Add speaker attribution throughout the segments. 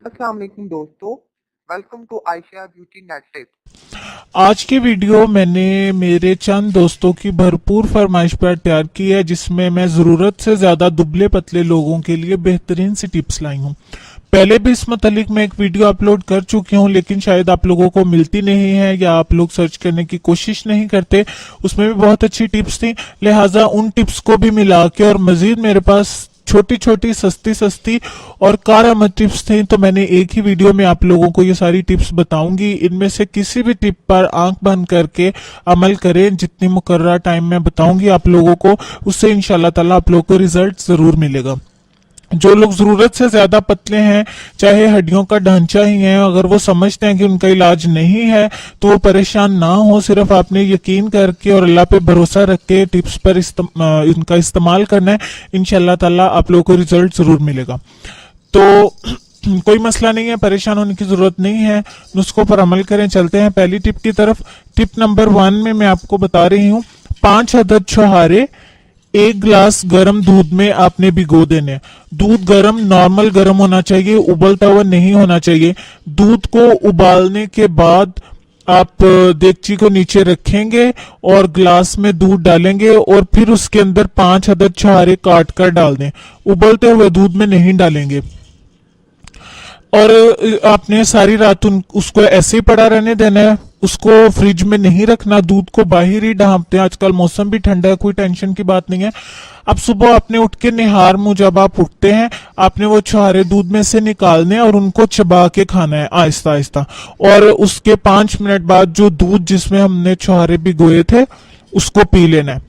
Speaker 1: अस्सलाम वालेकुम दोस्तों, welcome to Ayesha beauty net tips.
Speaker 2: आज की वीडियो मैंने मेरे चंद दोस्तों की भरपूर फरमाइश पर तैयार की है, जिसमें मैं जरूरत से ज्यादा दुबले पतले लोगों के लिए बेहतरीन सी टिप्स लाई हूँ। पहले भी इस मुतालिक मैं एक वीडियो अपलोड कर चुकी हूँ, लेकिन शायद आप लोगों को मिलती नहीं है या आप लोग सर्च करने की कोशिश नहीं करते। उसमें भी बहुत अच्छी टिप्स थी, लिहाजा उन टिप्स को भी मिला के और मजीद मेरे पास छोटी छोटी सस्ती सस्ती और कारआमद टिप्स थी, तो मैंने एक ही वीडियो में आप लोगों को ये सारी टिप्स बताऊंगी। इनमें से किसी भी टिप पर आंख बंद करके अमल करें। जितनी मुकर्रर टाइम में बताऊंगी आप लोगों को, उससे इंशाल्लाह ताला आप लोगों को रिजल्ट जरूर मिलेगा। जो लोग जरूरत से ज्यादा पतले हैं, चाहे हड्डियों का ढांचा ही है, अगर वो समझते हैं कि उनका इलाज नहीं है तो वो परेशान ना हो। सिर्फ आपने यकीन करके और अल्लाह पे भरोसा रख के टिप्स पर इनका इस्तेमाल करना है। इंशाल्लाह ताला आप लोगों को रिजल्ट जरूर मिलेगा। तो कोई मसला नहीं है, परेशान होने की जरूरत नहीं है, नुस्खों पर अमल करें। चलते हैं पहली टिप की तरफ। टिप नंबर 1 में मैं आपको बता रही हूँ, 5 अदद छुहारे एक गिलास गर्म दूध में आपने भिगो देने। दूध गर्म, नॉर्मल गर्म होना चाहिए, उबलता हुआ नहीं होना चाहिए। दूध को उबालने के बाद आप देगची को नीचे रखेंगे और ग्लास में दूध डालेंगे और फिर उसके अंदर 5 अदद छुहारे काट कर डाल दें। उबलते हुए दूध में नहीं डालेंगे। और आपने सारी रात उसको ऐसे ही पड़ा रहने देना है, उसको फ्रिज में नहीं रखना। दूध को बाहर ही ढांपते हैं, आजकल मौसम भी ठंडा है, कोई टेंशन की बात नहीं है। अब सुबह आपने उठ के निहार मुंह जब आप उठते हैं, आपने वो छुहारे दूध में से निकालने और उनको चबा के खाना है आहिस्ता आहिस्ता। और उसके 5 मिनट बाद जो दूध जिसमें हमने छुहारे भिगोए थे उसको पी लेना है।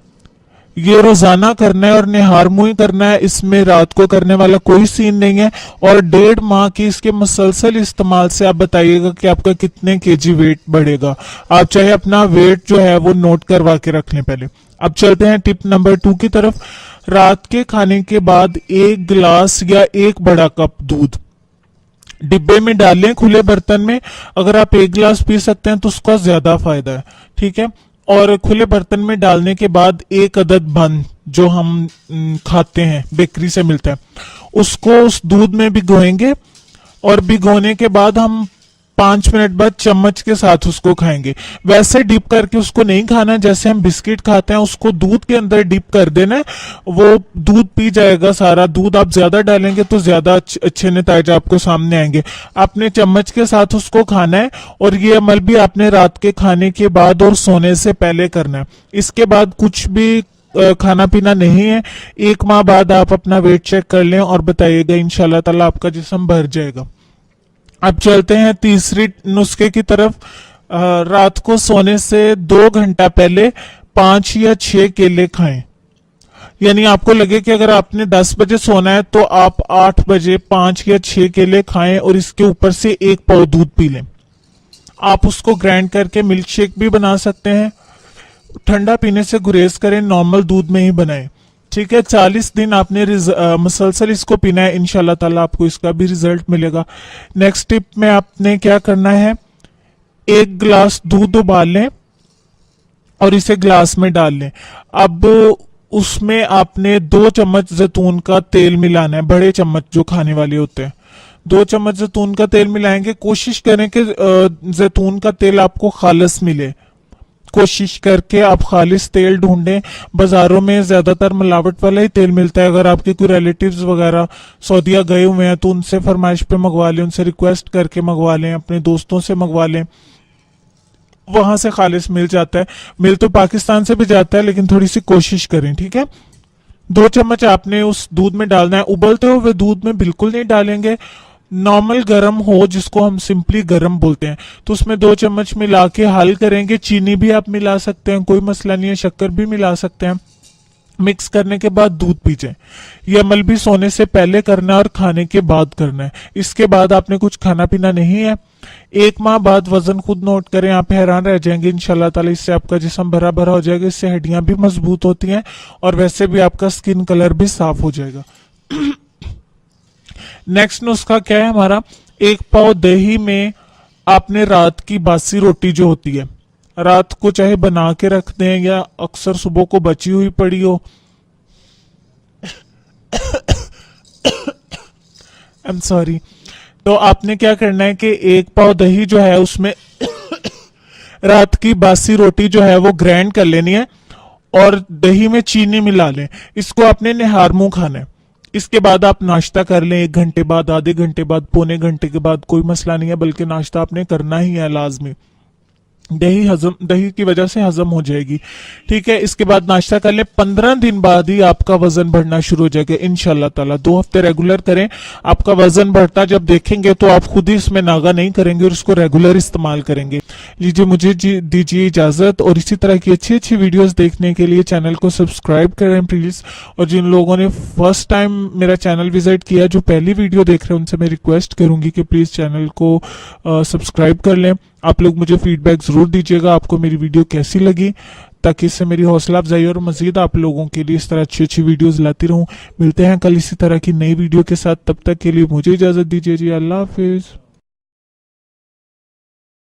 Speaker 2: ये रोजाना करना है और निहार मुंह ही करना है, इसमें रात को करने वाला कोई सीन नहीं है। और 1.5 माह के इसके मुसलसल इस्तेमाल से आप बताइएगा कि आपका कितने केजी वेट बढ़ेगा। आप चाहे अपना वेट जो है वो नोट करवा के रख लें पहले। अब चलते हैं टिप नंबर 2 की तरफ। रात के खाने के बाद 1 गिलास या 1 बड़ा कप दूध डिब्बे में डालें, खुले बर्तन में। अगर आप 1 गिलास पी सकते हैं तो उसका ज्यादा फायदा है, ठीक है। और खुले बर्तन में डालने के बाद 1 अदद बन जो हम खाते हैं, बेकरी से मिलता है, उसको उस दूध में भिगोएंगे। और भिगोने के बाद हम 5 मिनट बाद चम्मच के साथ उसको खाएंगे। वैसे डिप करके उसको नहीं खाना, जैसे हम बिस्किट खाते हैं उसको दूध के अंदर डिप कर देना है, वो दूध पी जाएगा सारा। दूध आप ज्यादा डालेंगे तो ज्यादा अच्छे नतीजे आपको सामने आएंगे। आपने चम्मच के साथ उसको खाना है और ये अमल भी आपने रात के खाने के बाद और सोने से पहले करना है। इसके बाद कुछ भी खाना पीना नहीं है। 1 माह बाद आप अपना वेट चेक कर लें और बताइएगा, इंशाल्लाह ताला आपका जिस्म भर जाएगा। अब चलते हैं तीसरी नुस्खे की तरफ। रात को सोने से 2 घंटा पहले 5 या 6 केले खाएं। यानी आपको लगे कि अगर आपने 10 बजे सोना है तो आप 8 बजे 5 या 6 केले खाएं और इसके ऊपर से 1 पाव दूध पी लें। आप उसको ग्राइंड करके मिल्क शेक भी बना सकते हैं। ठंडा पीने से गुरेज करें, नॉर्मल दूध में ही बनाएं, ठीक है। 40 दिन आपने मुसलसल इसको पीना है, इंशाल्लाह ताला आपको इसका भी रिजल्ट मिलेगा। नेक्स्ट टिप में आपने क्या करना है, 1 गिलास दूध उबाल लें और इसे ग्लास में डाल लें। अब उसमें आपने 2 चम्मच जैतून का तेल मिलाना है, बड़े चम्मच जो खाने वाले होते हैं। 2 चम्मच जैतून का तेल मिलाएंगे। कोशिश करें कि जैतून का तेल आपको खालिस मिले। कोशिश करके आप खालिस तेल ढूंढें। बाजारों में ज्यादातर मिलावट वाला ही तेल मिलता है। अगर आपके कोई रिलेटिव्स वगैरह सऊदीया गए हुए हैं तो उनसे फरमाइश पे मंगवा लें, उनसे रिक्वेस्ट करके मंगवा लें, अपने दोस्तों से मंगवा लें, वहां से खालिस मिल जाता है। मिल तो पाकिस्तान से भी जाता है, लेकिन थोड़ी सी कोशिश करें, ठीक है। 2 चम्मच आपने उस दूध में डालना है। उबलते हुए दूध में बिल्कुल नहीं डालेंगे। नॉर्मल गरम हो, जिसको हम सिंपली गरम बोलते हैं, तो उसमें 2 चम्मच मिला के हल करेंगे। चीनी भी आप मिला सकते हैं, कोई मसला नहीं है, शक्कर भी मिला सकते हैं। मिक्स करने के बाद दूध पीजिए। यह अमल भी सोने से पहले करना है और खाने के बाद करना है। इसके बाद आपने कुछ खाना पीना नहीं है। 1 माह बाद वजन खुद नोट करें, आप हैरान रह जाएंगे इंशाल्लाह ताला। इससे आपका जिस्म भरा भरा हो जाएगा, इससे हड्डियां भी मजबूत होती हैं और वैसे भी आपका स्किन कलर भी साफ हो जाएगा। नेक्स्ट नुस्खा क्या है हमारा, 1 पाव दही में आपने रात की बासी रोटी जो होती है, रात को चाहे बना के रख दें या अक्सर सुबह को बची हुई पड़ी हो, आई एम सॉरी, तो आपने क्या करना है कि 1 पाव दही जो है उसमें रात की बासी रोटी जो है वो ग्राइंड कर लेनी है और दही में चीनी मिला लें। इसको आपने निहार मुंह खाना है। इसके बाद आप नाश्ता कर लें 1 घंटे बाद, आधे घंटे बाद, पौने घंटे के बाद, कोई मसला नहीं है, बल्कि नाश्ता आपने करना ही है लाजमी। दही की वजह से हजम हो जाएगी। ठीक है, इसके बाद नाश्ता कर ले। 15 दिन बाद ही आपका वजन बढ़ना शुरू हो जाएगा इंशाल्लाह ताला। 2 हफ्ते रेगुलर करें, आपका वजन बढ़ता जब देखेंगे तो आप खुद ही इसमें नागा नहीं करेंगे और उसको रेगुलर इस्तेमाल करेंगे। लीजिए मुझे दीजिए इजाजत, और इसी तरह की अच्छी अच्छी वीडियोस देखने के लिए चैनल को सब्सक्राइब करें प्लीज। और जिन लोगों ने फर्स्ट टाइम मेरा चैनल विजिट किया, जो पहली वीडियो देख रहे हैं, उनसे मैं रिक्वेस्ट करूंगी कि प्लीज चैनल को सब्सक्राइब कर लें। आप लोग मुझे फीडबैक जरूर दीजिएगा आपको मेरी वीडियो कैसी लगी, ताकि इससे मेरी हौसला अफजाई और मजीद आप लोगों के लिए इस तरह अच्छी अच्छी वीडियोस लाती रहूं। मिलते हैं कल इसी तरह की नई वीडियो के साथ, तब तक के लिए मुझे इजाजत दीजिए जी। अल्लाह हाफिज।